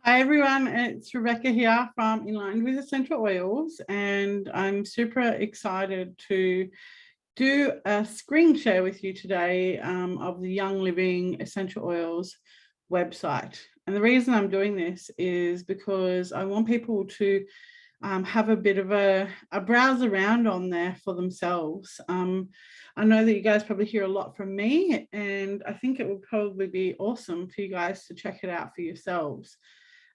Hi everyone, it's Rebecca here from In Line with Essential Oils, and I'm super excited to do a screen share with you today of the Young Living Essential Oils website. And the reason I'm doing this is because I want people to have a bit of a browse around on there for themselves. I know that you guys probably hear a lot from me, and I think it would probably be awesome for you guys to check it out for yourselves.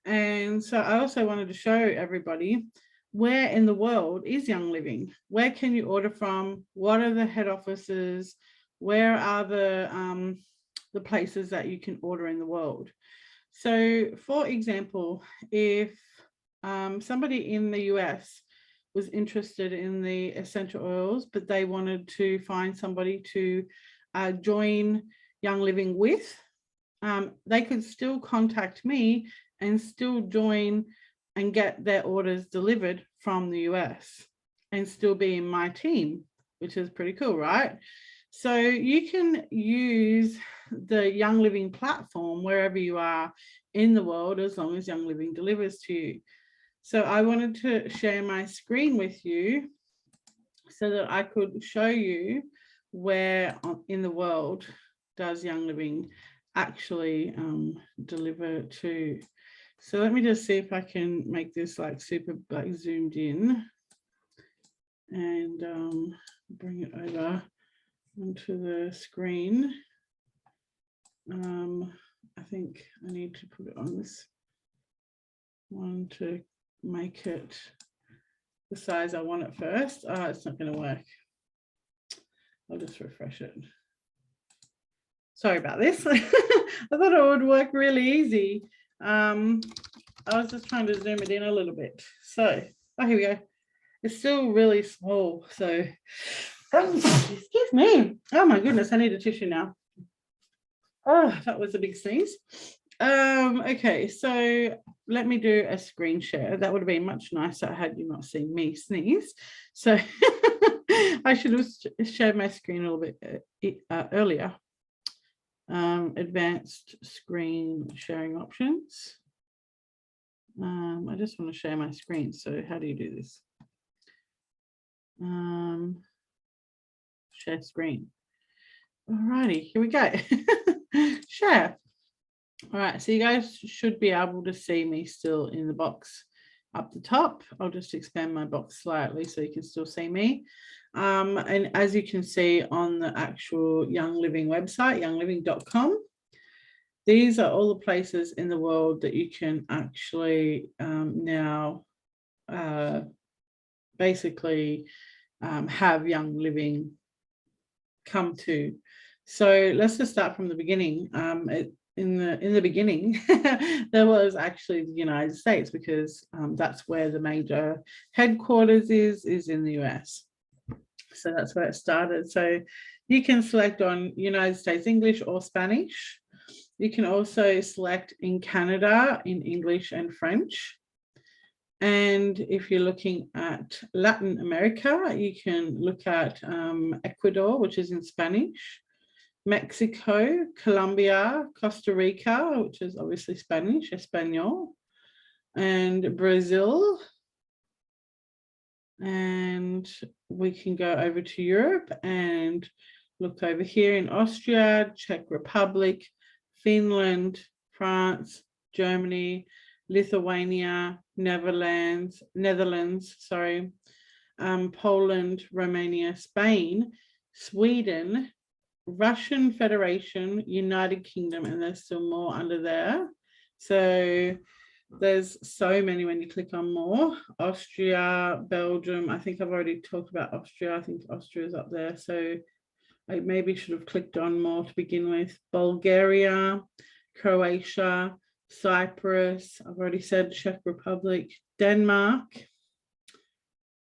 And so I also wanted to show everybody where in the world is Young Living. Where can you order from? What are the head offices? Where are the places that you can order in the world? So for example, if somebody in the US was interested in the essential oils, but they wanted to find somebody to join Young Living with, they could still contact me and still join and get their orders delivered from the US and still be in my team, which is pretty cool, right? So you can use the Young Living platform wherever you are in the world, as long as Young Living delivers to you. So I wanted to share my screen with you so that I could show you where in the world does Young Living actually deliver to. So let me just see if I can make this like super like zoomed in and bring it over onto the screen. I think I need to put it on this one to make it the size I want it first. It's not going to work. I'll just refresh it. Sorry about this. I thought it would work really easy. I was just trying to zoom it in a little bit. So, oh, here we go. It's still really small. So, excuse me. Oh my goodness, I need a tissue now. Oh, that was a big sneeze. Okay, so let me do a screen share. That would have been much nicer had you not seen me sneeze. So I should have shared my screen a little bit earlier. Advanced screen sharing options. I just want to share my screen. So how do you do this? Share screen. Alrighty, here we go. Share. All right, so you guys should be able to see me still in the box up the top. I'll just expand my box slightly so you can still see me. And as you can see on the actual Young Living website, youngliving.com, these are all the places in the world that you can actually now basically have Young Living come to. So let's just start from the beginning. In the beginning, there was actually the United States, because that's where the major headquarters is in the US. So that's where it started. So you can select on United States English or Spanish. You can also select in Canada in English and French. And if you're looking at Latin America, you can look at Ecuador, which is in Spanish, Mexico, Colombia, Costa Rica, which is obviously Spanish, Espanol, and Brazil. And we can go over to Europe and look over here in Austria, Czech Republic, Finland, France, Germany, Lithuania, Netherlands, Poland, Romania, Spain, Sweden, Russian Federation, United Kingdom, and there's still more under there. So there's so many when you click on more. Austria, Belgium. I think I've already talked about Austria. I think Austria is up there. So I maybe should have clicked on more to begin with. Bulgaria, Croatia, Cyprus. I've already said Czech Republic, Denmark,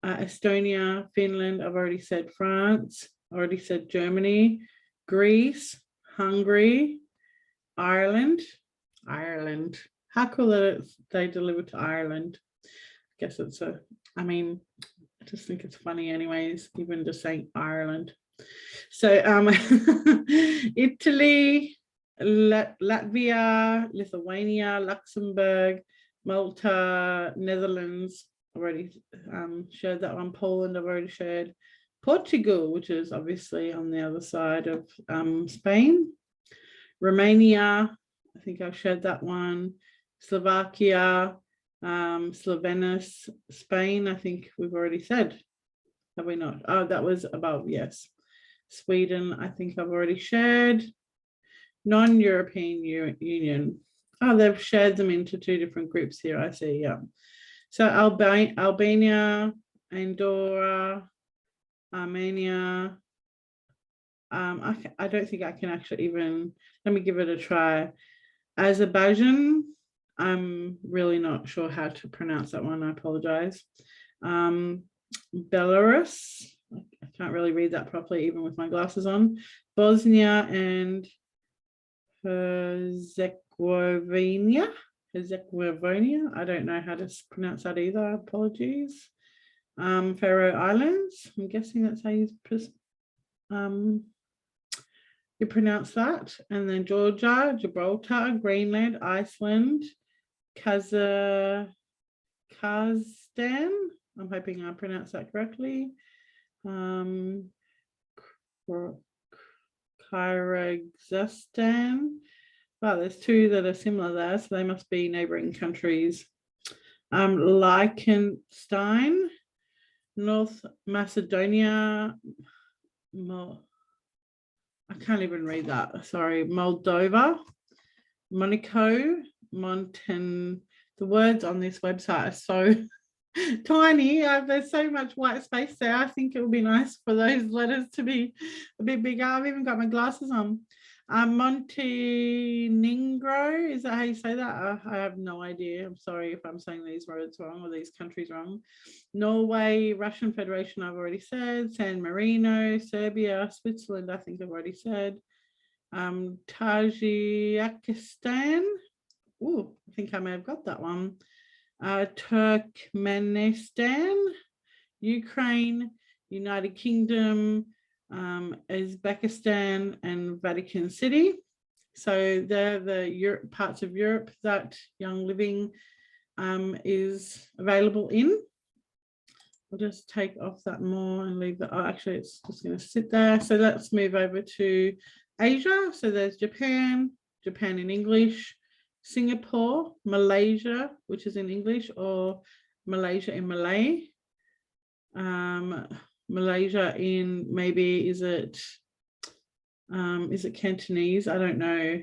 Estonia, Finland. I've already said France. I already said Germany, Greece, Hungary, Ireland. How cool that they deliver to Ireland. I guess it's I just think it's funny anyways, even just saying Ireland. So Italy, Latvia, Lithuania, Luxembourg, Malta, Netherlands. I've already shared that one. Poland, I've already shared. Portugal, which is obviously on the other side of Spain. Romania, I think I've shared that one. Slovakia, Slovenis, Spain, I think we've already said. Have we not? Oh, that was above, yes. Sweden, I think I've already shared. Non-European Union. Oh, they've shared them into 2 different groups here, I see, yeah. So Albania, Andorra, Armenia. I don't think I can actually even, let me give it a try. Azerbaijan, I'm really not sure how to pronounce that one, I apologize. Belarus, I can't really read that properly even with my glasses on. Bosnia and Herzegovina. I don't know how to pronounce that either, apologies. Faroe Islands, I'm guessing that's how you pronounce that. And then Georgia, Gibraltar, Greenland, Iceland, Kazakhstan. I'm hoping I pronounced that correctly. Kyrgyzstan. Wow, there's 2 that are similar there, so they must be neighboring countries. Liechtenstein, North Macedonia, I can't even read that, sorry, Moldova, Monaco, the words on this website are so tiny. There's so much white space there. I think it would be nice for those letters to be a bit bigger. I've even got my glasses on. Montenegro, is that how you say that? I have no idea. I'm sorry if I'm saying these words wrong or these countries wrong. Norway, Russian Federation, I've already said. San Marino, Serbia, Switzerland, I think I've already said. Tajikistan. Oh, I think I may have got that one. Turkmenistan, Ukraine, United Kingdom, Uzbekistan, and Vatican City. So they're the parts of Europe that Young Living is available in. I'll just take off that more and leave that. Oh, actually, it's just going to sit there. So let's move over to Asia. So there's Japan in English, Singapore, Malaysia, which is in English, or Malaysia in Malay. Malaysia in maybe, is it Cantonese? I don't know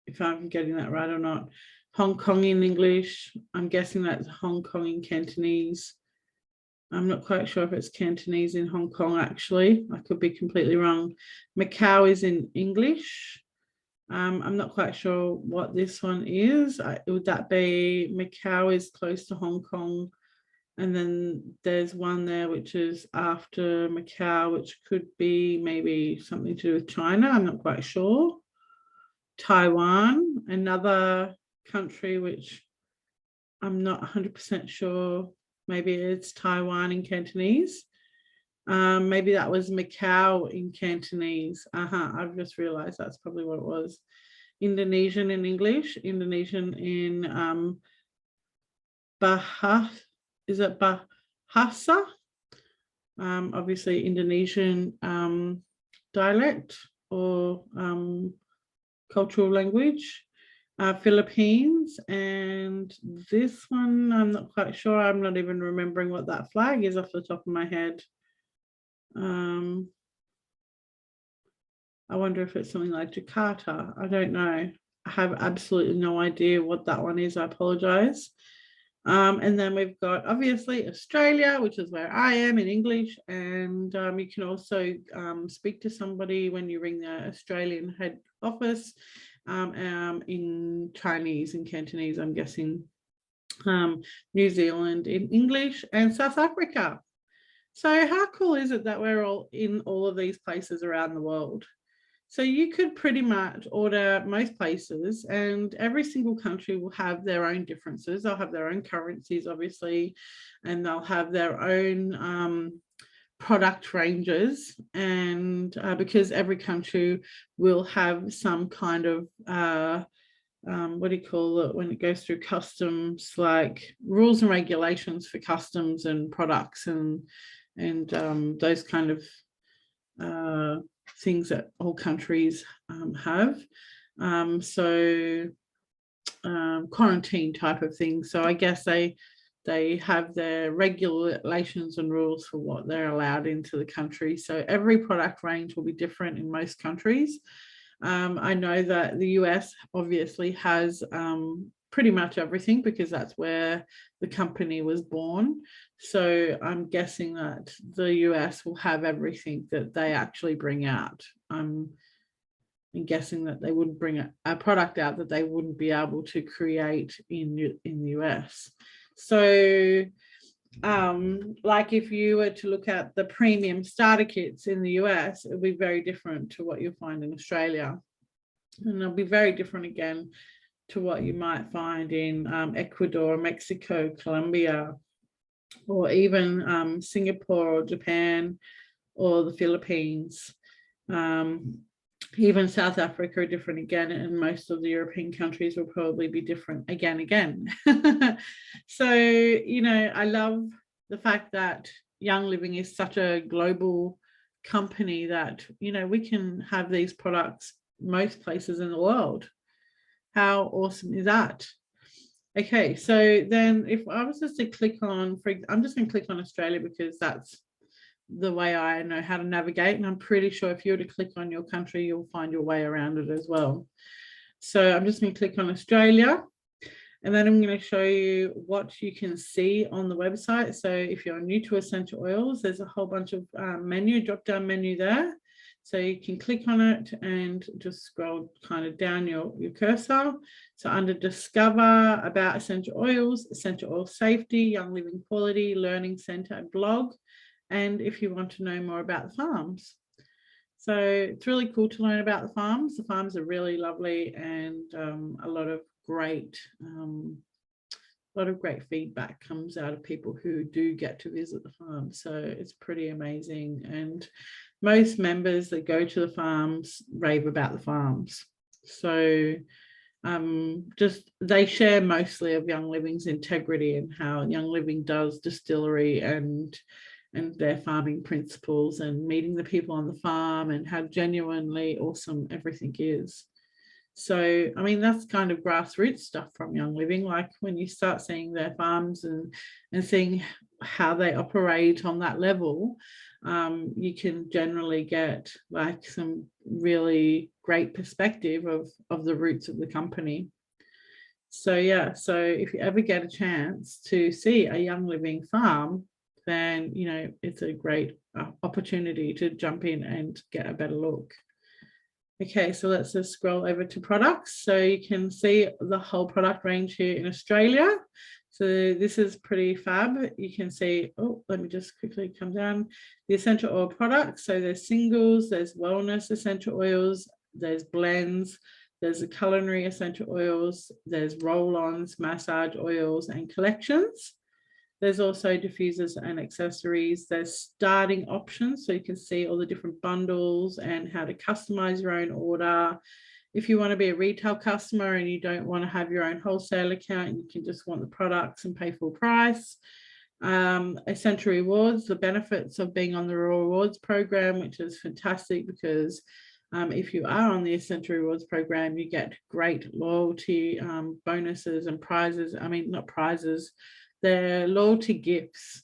if I'm getting that right or not. Hong Kong in English. I'm guessing that's Hong Kong in Cantonese. I'm not quite sure if it's Cantonese in Hong Kong, actually. I could be completely wrong. Macau is in English. I'm not quite sure what this one is. Would that be Macau is close to Hong Kong, and then there's one there which is after Macau, which could be maybe something to do with China. I'm not quite sure. Taiwan, another country which I'm not 100% sure. Maybe it's Taiwan in Cantonese. Maybe that was Macau in Cantonese. I've just realized that's probably what it was. Indonesian in English, Indonesian in is it Bahasa? Obviously Indonesian dialect or cultural language. Philippines, and this one I'm not quite sure. I'm not even remembering what that flag is off the top of my head. I wonder if it's something like Jakarta. I don't know. I have absolutely no idea what that one is. I apologize. And then we've got obviously Australia, which is where I am in English, and you can also speak to somebody when you ring the Australian head office in Chinese and Cantonese, I'm guessing. New Zealand in English, and South Africa. So how cool is it that we're all in all of these places around the world? So you could pretty much order most places, and every single country will have their own differences. They'll have their own currencies, obviously, and they'll have their own product ranges, and because every country will have some kind of what do you call it when it goes through customs, like rules and regulations for customs and products and those kind of things that all countries have. So quarantine type of thing. So I guess they have their regulations and rules for what they're allowed into the country. So every product range will be different in most countries. I know that the US obviously has pretty much everything because that's where the company was born. So I'm guessing that the US will have everything that they actually bring out. I'm guessing that they wouldn't bring a product out that they wouldn't be able to create in the US. So like if you were to look at the premium starter kits in the US, it would be very different to what you'll find in Australia. And it'll be very different again to what you might find in Ecuador, Mexico, Colombia, or even Singapore or Japan or the Philippines. Even South Africa are different again, and most of the European countries will probably be different again. So, you know, I love the fact that Young Living is such a global company that, you know, we can have these products most places in the world. How awesome is that? Okay, so then if I was just to click on, I'm just going to click on Australia because that's the way I know how to navigate, and I'm pretty sure if you were to click on your country, you'll find your way around it as well. So I'm just going to click on Australia, and then I'm going to show you what you can see on the website. So if you're new to essential oils, there's a whole bunch of drop down menu there. So you can click on it and just scroll kind of down your cursor. So under Discover, About Essential Oils, Essential Oil Safety, Young Living Quality, Learning Centre, and Blog. And if you want to know more about the farms. So it's really cool to learn about the farms. The farms are really lovely, and a lot of great feedback comes out of people who do get to visit the farm. So it's pretty amazing. And most members that go to the farms rave about the farms. So just they share mostly of Young Living's integrity and how Young Living does distillery and their farming principles and meeting the people on the farm and how genuinely awesome everything is. So, I mean, that's kind of grassroots stuff from Young Living. Like when you start seeing their farms and seeing how they operate on that level, you can generally get like some really great perspective of the roots of the company. So yeah, so if you ever get a chance to see a Young Living farm, then, you know, it's a great opportunity to jump in and get a better look. Okay, so let's just scroll over to products. So you can see the whole product range here in Australia. So this is pretty fab. You can see, oh, let me just quickly come down. The essential oil products. So there's singles, there's wellness essential oils, there's blends, there's the culinary essential oils, there's roll-ons, massage oils, and collections. There's also diffusers and accessories. There's starting options, so you can see all the different bundles and how to customize your own order. If you want to be a retail customer and you don't want to have your own wholesale account, you can just want the products and pay full price. Essential rewards, the benefits of being on the rewards program, which is fantastic because if you are on the Essential Rewards program, you get great loyalty bonuses and prizes. I mean, not prizes, they're loyalty gifts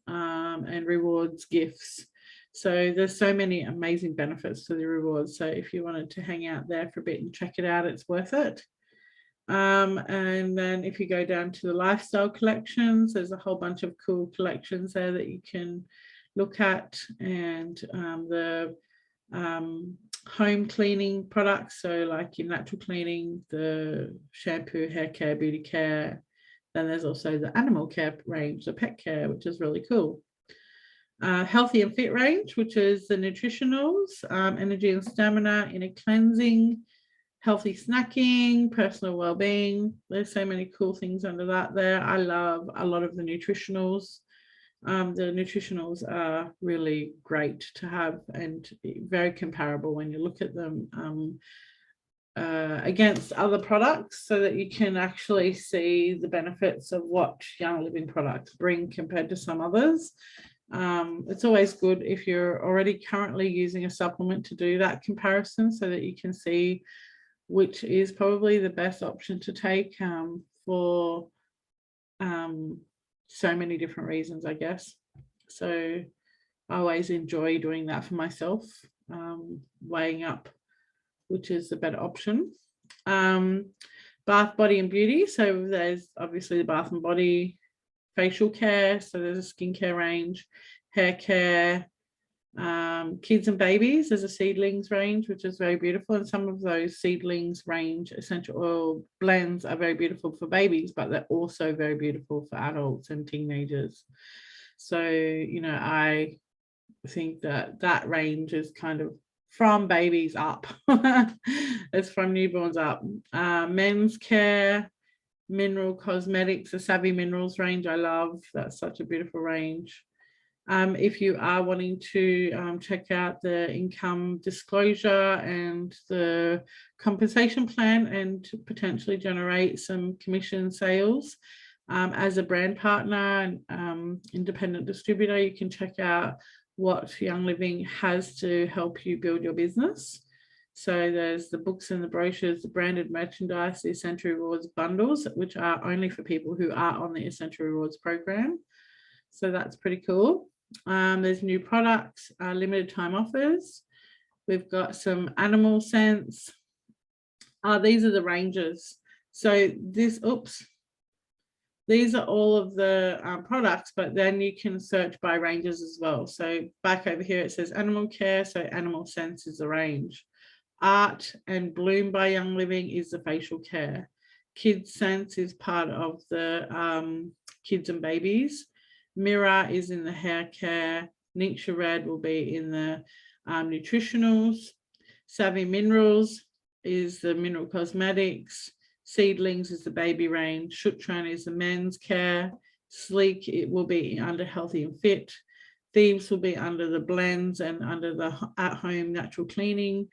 and rewards gifts. So there's so many amazing benefits to the rewards. So if you wanted to hang out there for a bit and check it out, it's worth it. And then if you go down to the lifestyle collections, there's a whole bunch of cool collections there that you can look at, and the home cleaning products, so like your natural cleaning, the shampoo, hair care, beauty care. Then there's also the animal care range, the pet care, which is really cool. Healthy and fit range, which is the nutritionals, energy and stamina, inner cleansing, healthy snacking, personal well-being. There's so many cool things under that there. I love a lot of the nutritionals. The nutritionals are really great to have and very comparable when you look at them against other products, so that you can actually see the benefits of what Young Living products bring compared to some others. It's always good if you're already currently using a supplement to do that comparison, so that you can see which is probably the best option to take for so many different reasons, I guess. So I always enjoy doing that for myself, weighing up which is the better option. Bath, body and beauty. So there's obviously the bath and body, facial care. So there's a skincare range, hair care, kids and babies. There's a seedlings range, which is very beautiful. And some of those seedlings range essential oil blends are very beautiful for babies, but they're also very beautiful for adults and teenagers. So, you know, I think that range is kind of from babies up. It's from newborns up. Men's care, mineral cosmetics, the Savvy Minerals range I love. That's such a beautiful range. If you are wanting to check out the income disclosure and the compensation plan and potentially generate some commission sales as a brand partner and independent distributor, you can check out what Young Living has to help you build your business. So there's the books and the brochures, the branded merchandise, the Essential Rewards bundles, which are only for people who are on the Essential Rewards program. So that's pretty cool. There's new products, limited time offers. We've got some animal scents. These are the ranges. So these are all of the products, but then you can search by ranges as well. So back over here, it says animal care. So animal scents is the range. Art and Bloom by Young Living is the facial care. Kids Scents is part of the kids and babies. Mirror is in the hair care. Nature Red will be in the nutritionals. Savvy Minerals is the mineral cosmetics. Seedlings is the baby range. Shutran is the men's care. Sleek, it will be under healthy and fit. Thieves will be under the blends and under the at-home natural cleaning.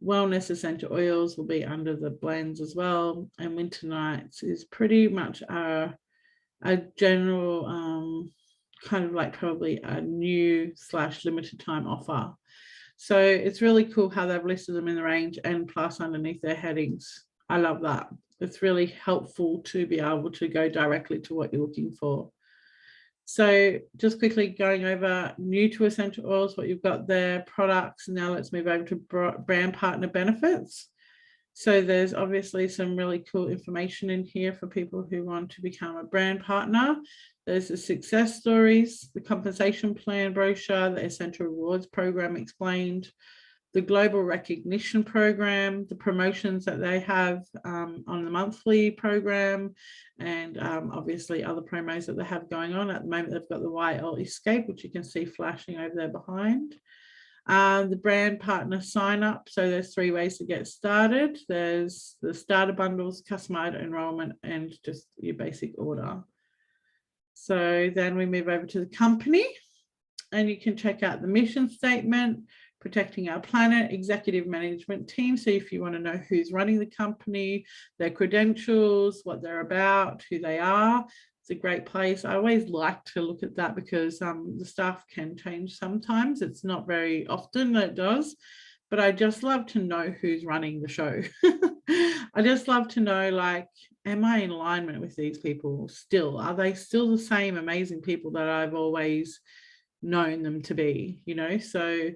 Wellness essential oils will be under the blends as well. And Winter Nights is pretty much a general kind of like probably a new / limited time offer. So it's really cool how they've listed them in the range and plus underneath their headings. I love that. It's really helpful to be able to go directly to what you're looking for. So just quickly going over new to essential oils, what you've got there, products. Now let's move over to brand partner benefits. So there's obviously some really cool information in here for people who want to become a brand partner. There's the success stories, the compensation plan brochure, the Essential Rewards program explained, the global recognition program, the promotions that they have on the monthly program, and obviously other promos that they have going on. At the moment, they've got the YL Escape, which you can see flashing over there behind. The brand partner sign up. So there's 3 ways to get started. There's the starter bundles, customized enrollment, and just your basic order. So then we move over to the company and you can check out the mission statement, protecting our planet, executive management team. So if you want to know who's running the company, their credentials, what they're about, who they are, it's a great place. I always like to look at that because the staff can change sometimes. It's not very often that it does, but I just love to know who's running the show. I just love to know, like, am I in alignment with these people still? Are they still the same amazing people that I've always known them to be, you know? So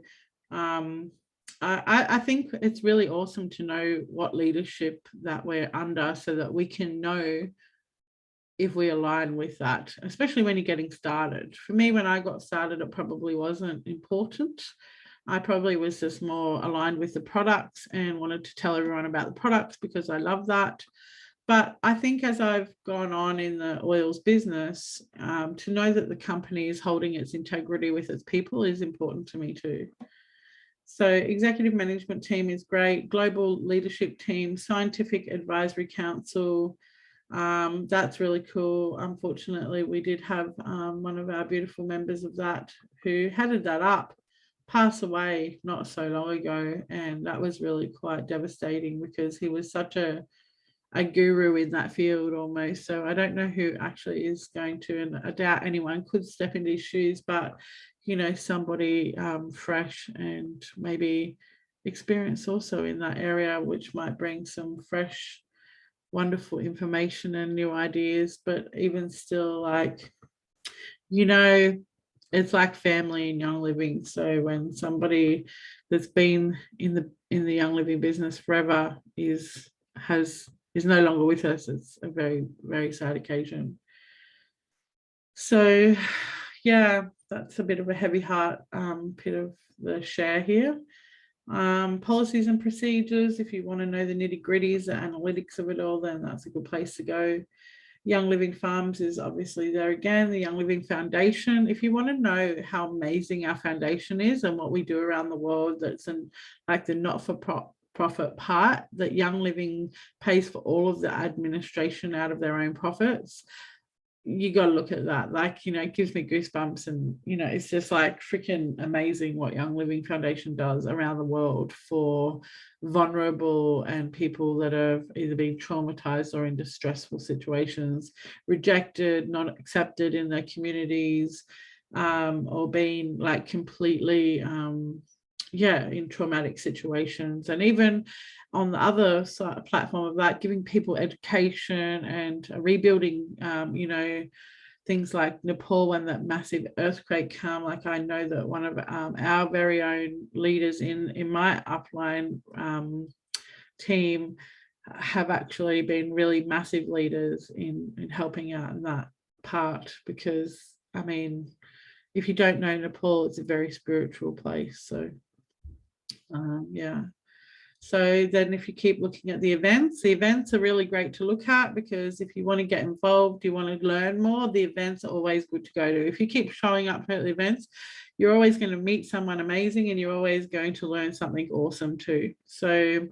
I think it's really awesome to know what leadership that we're under so that we can know if we align with that, especially when you're getting started. For me, when I got started, it probably wasn't important. I probably was just more aligned with the products and wanted to tell everyone about the products because I love that. But I think as I've gone on in the oils business, to know that the company is holding its integrity with its people is important to me too. So executive management team is great, global leadership team, scientific advisory council, That's really cool. Unfortunately, we did have one of our beautiful members of that who headed that up pass away not so long ago, and that was really quite devastating because he was such a guru in that field almost. So I don't know who actually is going to, and I doubt anyone could step into his shoes, but you know, somebody fresh and maybe experience also in that area, which might bring some fresh wonderful information and new ideas. But even still, like, you know, it's like family and young living. So when somebody that's been in the young living business forever is no longer with us, it's a very, very sad occasion. So yeah, that's a bit of a heavy heart bit of the share here. Policies and procedures, if you want to know the nitty-gritties, the analytics of it all, then that's a good place to go. Young Living Farms is obviously there again, the Young Living Foundation. If you want to know how amazing our foundation is and what we do around the world, that's in like the not-for-profit part, that Young Living pays for all of the administration out of their own profits. You got to look at that. Like, you know, it gives me goosebumps, and you know, it's just like freaking amazing what Young Living Foundation does around the world for vulnerable and people that have either been traumatized or in distressful situations, rejected, not accepted in their communities, or being like completely in traumatic situations. And even on the other side, platform of that, giving people education and rebuilding, you know, things like Nepal, when that massive earthquake came. Like, I know that one of our very own leaders in my upline team have actually been really massive leaders in helping out in that part, because I mean, if you don't know Nepal, it's a very spiritual place. So yeah. So then if you keep looking at the events are really great to look at, because if you want to get involved, you want to learn more, the events are always good to go to. If you keep showing up at the events, you're always going to meet someone amazing, and you're always going to learn something awesome too. So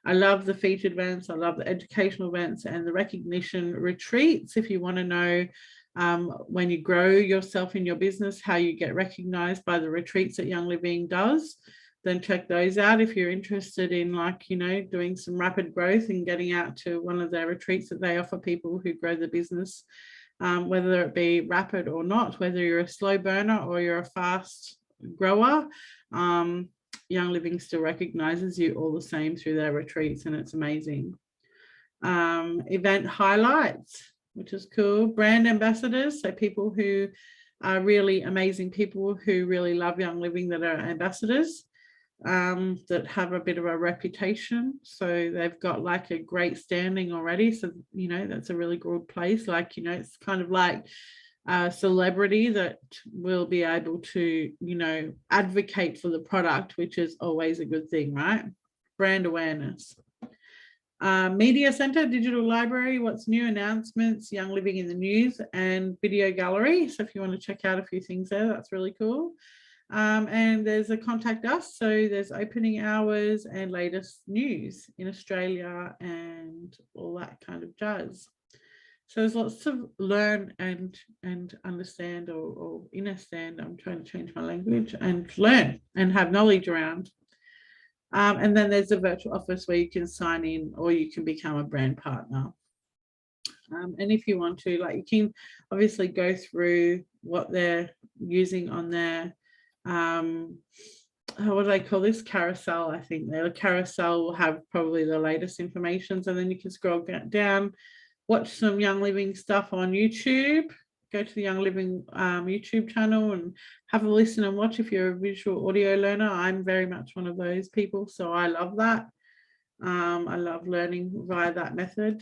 I love the featured events, I love the educational events and the recognition retreats. If you want to know when you grow yourself in your business, how you get recognized by the retreats that Young Living does, then check those out. If you're interested in, like, you know, doing some rapid growth and getting out to one of their retreats that they offer people who grow the business, whether it be rapid or not, whether you're a slow burner or you're a fast grower, Young Living still recognizes you all the same through their retreats, and it's amazing. Event highlights, which is cool. Brand ambassadors, so people who are really amazing people who really love Young Living, that are ambassadors, that have a bit of a reputation, so they've got like a great standing already. So, you know, that's a really good place. Like, you know, it's kind of like a celebrity that will be able to, you know, advocate for the product, which is always a good thing, right? Brand awareness. Media Center, digital library, what's new, announcements, Young Living in the news, and video gallery. So if you want to check out a few things there, that's really cool. And there's a contact us, so there's opening hours and latest news in Australia and all that kind of jazz. So there's lots to learn and understand, or understand. I'm trying to change my language, and learn and have knowledge around. And then there's a virtual office where you can sign in, or you can become a brand partner. And if you want to, like, you can obviously go through what they're using on their what do they call this, carousel. I think their carousel will have probably the latest information, and then you can scroll down, watch some Young Living stuff on YouTube, go to the Young Living YouTube channel and have a listen and watch if you're a visual audio learner. I'm very much one of those people, so I love that. I love learning via that method.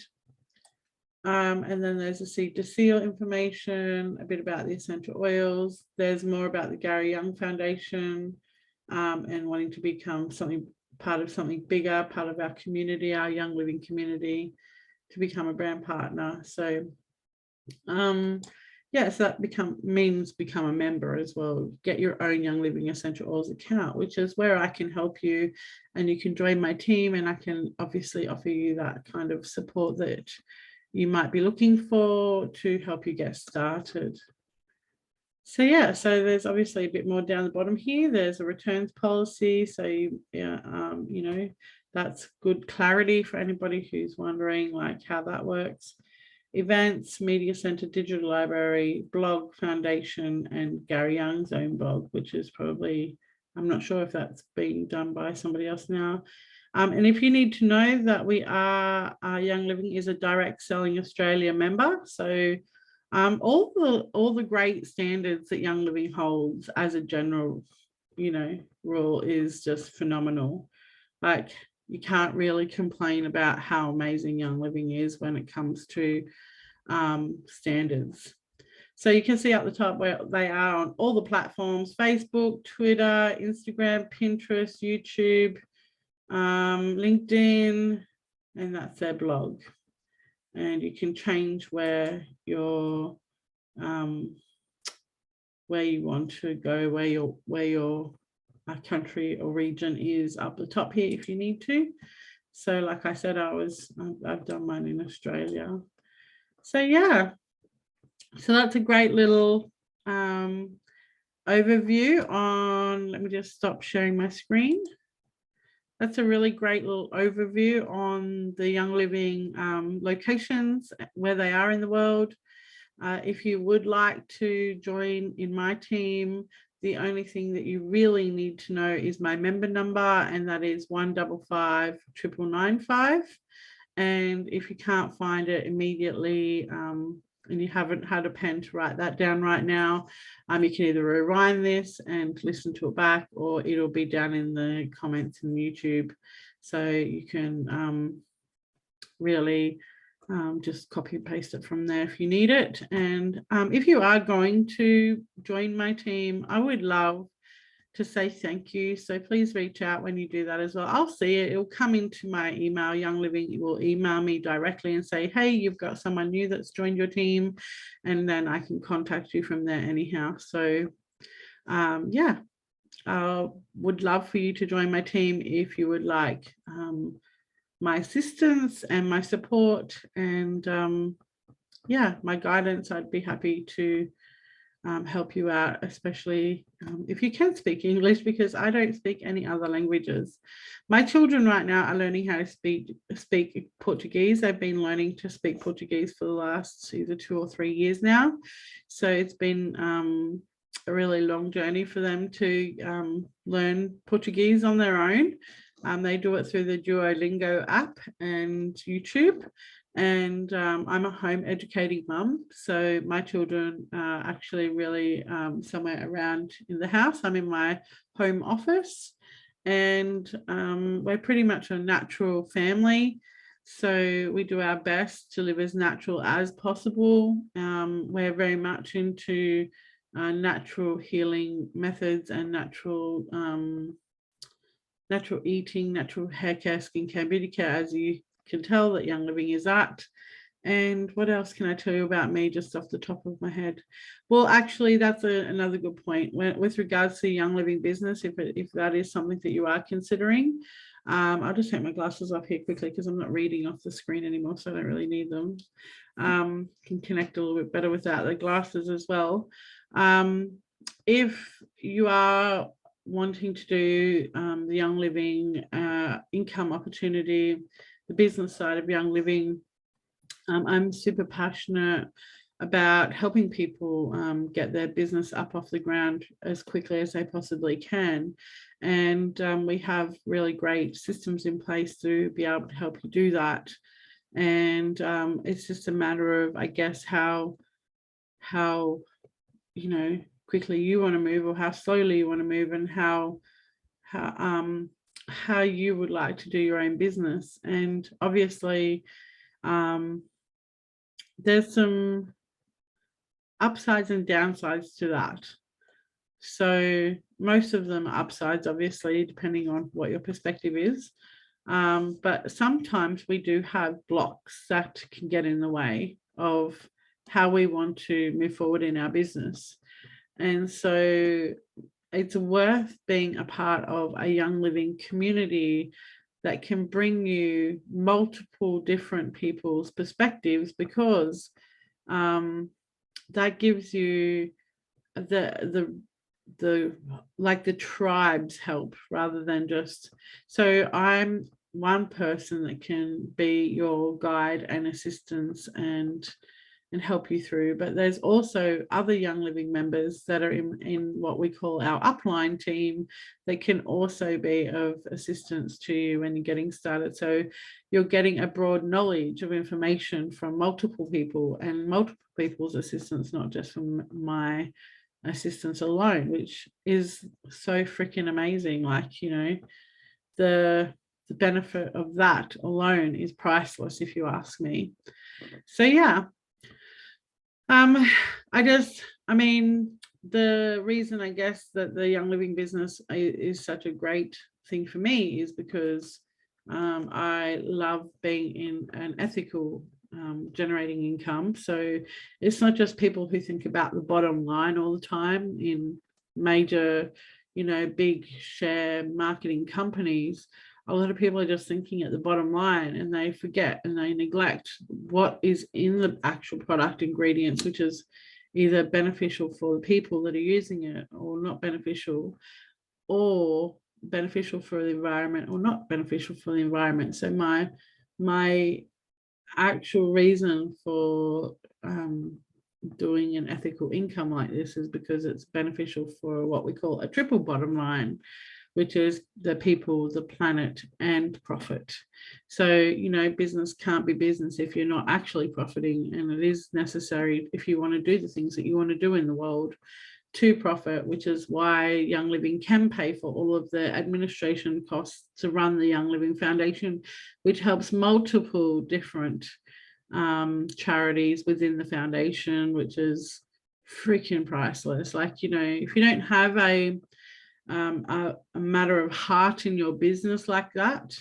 And then there's a seed to seal information, a bit about the essential oils. There's more about the Gary Young Foundation, and wanting to become part of something bigger, part of our community, our Young Living community, to become a brand partner. So yeah, so that means become a member as well. Get your own Young Living Essential Oils account, which is where I can help you, and you can join my team, and I can obviously offer you that kind of support that you might be looking for to help you get started. So yeah, so there's obviously a bit more down the bottom here. There's a returns policy. So you know, that's good clarity for anybody who's wondering like how that works. Events, media center, digital library, blog, foundation, and Gary Young's own blog, which is probably, I'm not sure if that's being done by somebody else now. And if you need to know that we are, Young Living is a Direct Selling Australia member. So all the great standards that Young Living holds as a general, you know, rule is just phenomenal. Like you can't really complain about how amazing Young Living is when it comes to standards. So you can see at the top where they are on all the platforms: Facebook, Twitter, Instagram, Pinterest, YouTube, LinkedIn, and that's their blog. And you can change where your where you want to go, where your country or region is up the top here if you need to. So like I said, I've done mine in Australia. So yeah, so that's a great little overview on, let me just stop sharing my screen. That's a really great little overview on the Young Living locations, where they are in the world. If you would like to join in my team, the only thing that you really need to know is my member number, and that is 155 999. And if you can't find it immediately, and you haven't had a pen to write that down right now, you can either rewind this and listen to it back, or it'll be down in the comments in YouTube. So you can really just copy and paste it from there if you need it. And if you are going to join my team, I would love to say thank you. So please reach out when you do that as well. I'll see it. It'll come into my email. Young Living will email me directly and say, hey, you've got someone new that's joined your team. And then I can contact you from there anyhow. So yeah, I would love for you to join my team if you would like my assistance and my support and yeah, my guidance. I'd be happy to help you out, especially if you can speak English, because I don't speak any other languages. My children right now are learning how to speak Portuguese. They've been learning to speak Portuguese for the last either 2 or 3 years now. So it's been a really long journey for them to learn Portuguese on their own. They do it through the Duolingo app and YouTube. And I'm a home educating mum, so my children are actually really somewhere around in the house. I'm in my home office, and we're pretty much a natural family, so we do our best to live as natural as possible. We're very much into natural healing methods and natural eating, natural hair care, skincare, beauty care, as you can tell that Young Living is at. And what else can I tell you about me just off the top of my head? Well, actually, that's another good point. With regards to Young Living business, if that is something that you are considering, I'll just take my glasses off here quickly because I'm not reading off the screen anymore, so I don't really need them. Can connect a little bit better without the glasses as well. If you are wanting to do the Young Living income opportunity, the business side of Young Living, I'm super passionate about helping people get their business up off the ground as quickly as they possibly can. And we have really great systems in place to be able to help you do that. And it's just a matter of, I guess, how you know, quickly you want to move, or how slowly you want to move, and how you would like to do your own business. And obviously there's some upsides and downsides to that. So most of them are upsides, obviously, depending on what your perspective is. But sometimes we do have blocks that can get in the way of how we want to move forward in our business. And so it's worth being a part of a Young Living community that can bring you multiple different people's perspectives, because that gives you the like the tribe's help, rather than just, so I'm one person that can be your guide and assistance and help you through, but there's also other Young Living members that are in what we call our upline team that can also be of assistance to you when you're getting started. So you're getting a broad knowledge of information from multiple people and multiple people's assistance, not just from my assistance alone, which is so freaking amazing. Like, you know, the benefit of that alone is priceless, if you ask me. So yeah, I mean, the reason I guess that the Young Living business is such a great thing for me is because I love being in an ethical generating income. So it's not just people who think about the bottom line all the time in major, you know, big share marketing companies. A lot of people are just thinking at the bottom line, and they forget and they neglect what is in the actual product ingredients, which is either beneficial for the people that are using it or not beneficial, or beneficial for the environment or not beneficial for the environment. So my actual reason for doing an ethical income like this is because it's beneficial for what we call a triple bottom line, which is the people, the planet, and profit. So, you know, business can't be business if you're not actually profiting, and it is necessary if you want to do the things that you want to do in the world to profit, which is why Young Living can pay for all of the administration costs to run the Young Living Foundation, which helps multiple different charities within the foundation, which is freaking priceless. Like, you know, if you don't have a matter of heart in your business like that,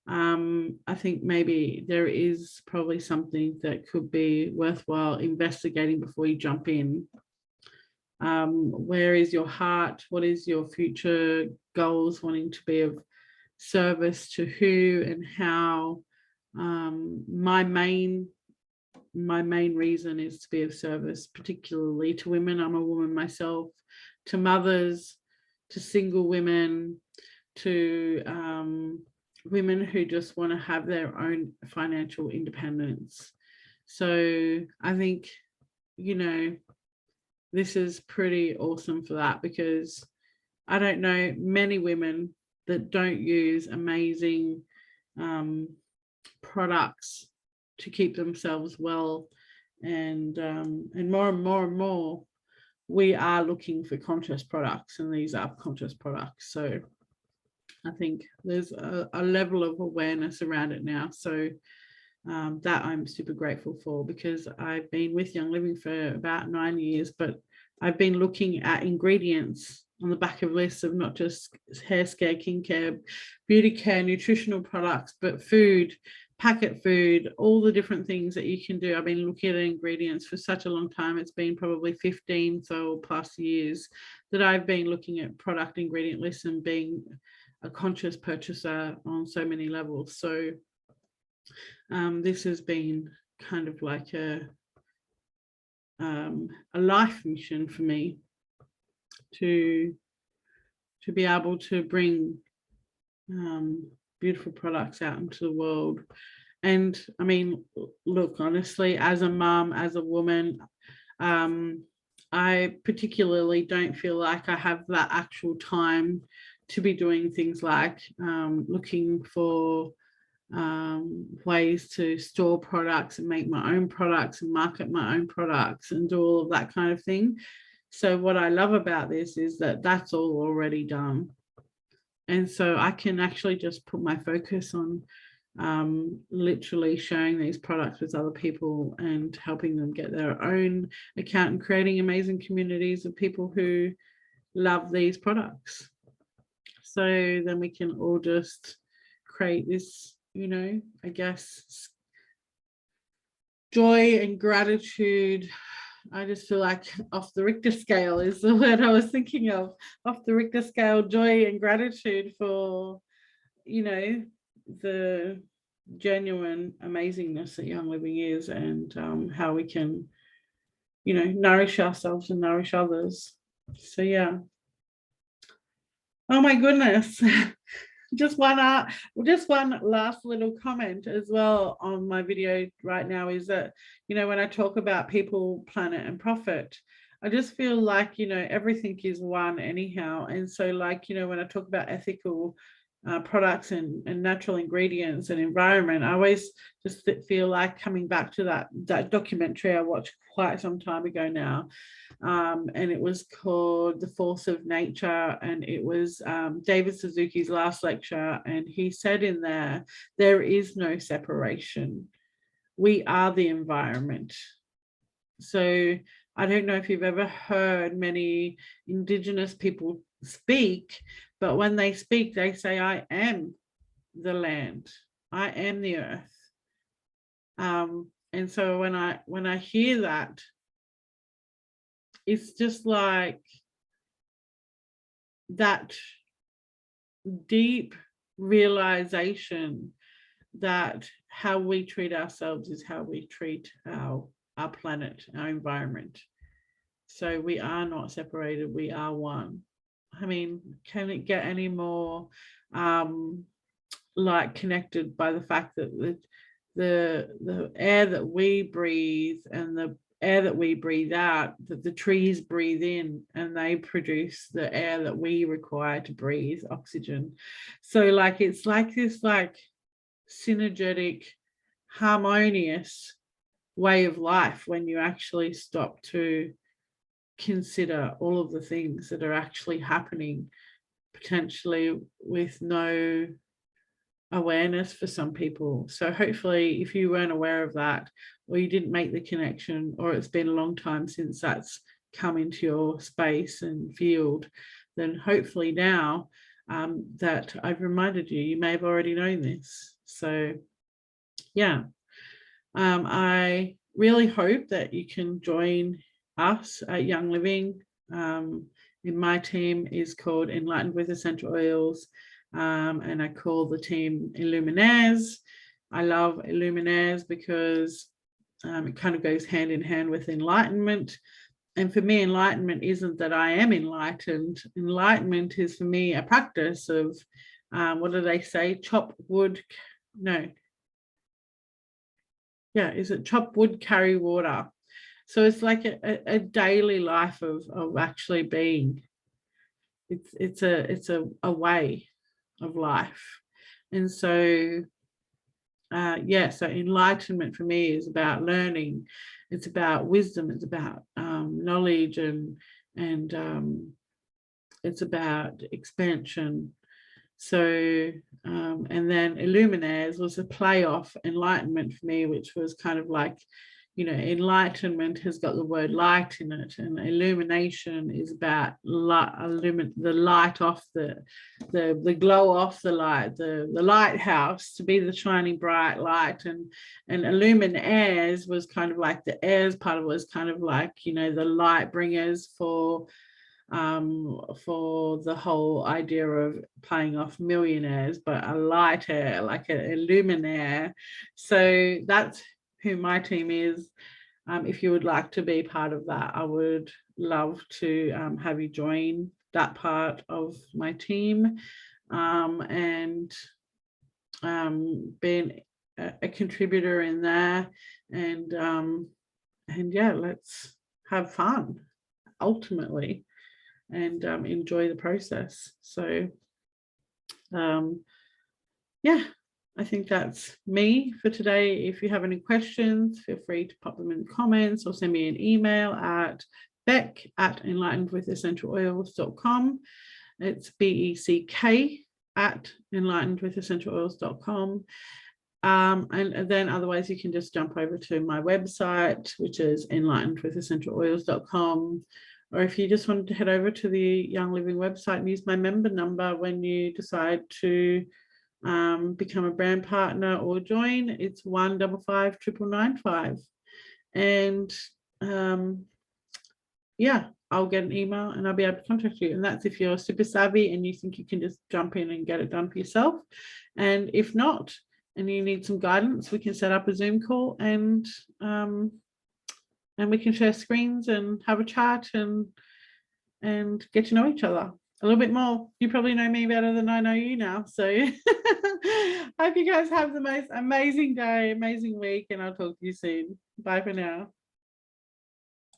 I think maybe there is probably something that could be worthwhile investigating before you jump in. Where is your heart? What is your future goals? Wanting to be of service to who and how? My main reason is to be of service, particularly to women. I'm a woman myself, to mothers, to single women, to women who just want to have their own financial independence. So I think, you know, this is pretty awesome for that, because I don't know many women that don't use amazing products to keep themselves well, and more we are looking for conscious products, and these are conscious products. So I think there's a level of awareness around it now. So that I'm super grateful for, because I've been with Young Living for about 9 years, but I've been looking at ingredients on the back of lists of not just hair care, skin care, beauty care, nutritional products, but food, packet food, all the different things that you can do. I've been looking at ingredients for such a long time. It's been probably 15 plus years that I've been looking at product ingredient lists and being a conscious purchaser on so many levels. So this has been kind of like a life mission for me to be able to bring beautiful products out into the world. And I mean, look, honestly, as a mum, as a woman, I particularly don't feel like I have that actual time to be doing things like looking for ways to store products and make my own products and market my own products and do all of that kind of thing. So what I love about this is that that's all already done. And so I can actually just put my focus on literally sharing these products with other people and helping them get their own account and creating amazing communities of people who love these products. So then we can all just create this, you know, I guess, joy and gratitude. I just feel like off the Richter scale is the word I was thinking of. Off the Richter scale, joy and gratitude for, you know, the genuine amazingness that Young Living is, and how we can, you know, nourish ourselves and nourish others. So yeah. Oh my goodness. Just one last little comment as well on my video right now is that, you know, when I talk about people, planet, and profit, I just feel like, you know, everything is one anyhow. And so, like, you know, when I talk about ethical products and natural ingredients and environment, I always just feel like coming back to that documentary I watched quite some time ago now, and it was called The Force of Nature, and it was David Suzuki's last lecture, and he said in there is no separation. We are the environment. So I don't know if you've ever heard many Indigenous people speak, but when they speak, they say, I am the land, I am the earth. And so when I hear that, it's just like that deep realization that how we treat ourselves is how we treat our planet, our environment. So we are not separated, we are one. I mean, can it get any more like connected by the fact that the air that we breathe and the air that we breathe out, that the trees breathe in and they produce the air that we require to breathe, oxygen. So like it's like this like synergetic, harmonious way of life when you actually stop to consider all of the things that are actually happening, potentially with no awareness for some people. So hopefully if you weren't aware of that, or you didn't make the connection, or it's been a long time since that's come into your space and field, then hopefully now that I've reminded you, you may have already known this. So yeah, I really hope that you can join us at Young Living. In my team is called Enlightened with Essential Oils, and I call the team Illuminaires. I love Illuminaires because it kind of goes hand in hand with enlightenment. And for me, enlightenment isn't that I am enlightened. Enlightenment is for me a practice of, what do they say? Chop wood, no. Yeah, is it chop wood, carry water? So it's like a daily life of actually being. It's a way of life. And so yeah, so enlightenment for me is about learning, it's about wisdom, it's about knowledge, and it's about expansion. So and then Illuminaires was a play off enlightenment for me, which was kind of like, you know, enlightenment has got the word light in it, and illumination is about the light off the glow off the light, the lighthouse, to be the shining bright light. And Illuminaires was kind of like the airs part of it was kind of like, you know, the light bringers for the whole idea of playing off millionaires, but a light air, like an illuminaire. So that's who my team is. If you would like to be part of that, I would love to have you join that part of my team, and being a contributor in there, and yeah, let's have fun ultimately, and enjoy the process. So yeah, I think that's me for today. If you have any questions, feel free to pop them in the comments or send me an email at beck@enlightenedwithessentialoils.com. It's beck@enlightenedwithessentialoils.com. And then otherwise you can just jump over to my website, which is enlightenedwithessentialoils.com. Or if you just wanted to head over to the Young Living website and use my member number when you decide to become a brand partner or join, it's 155 99995. And yeah, I'll get an email and I'll be able to contact you. And that's if you're super savvy and you think you can just jump in and get it done for yourself. And if not, and you need some guidance, we can set up a Zoom call and we can share screens and have a chat and get to know each other a little bit more. You probably know me better than I know you now. So hope you guys have the most amazing day, amazing week, and I'll talk to you soon. Bye for now.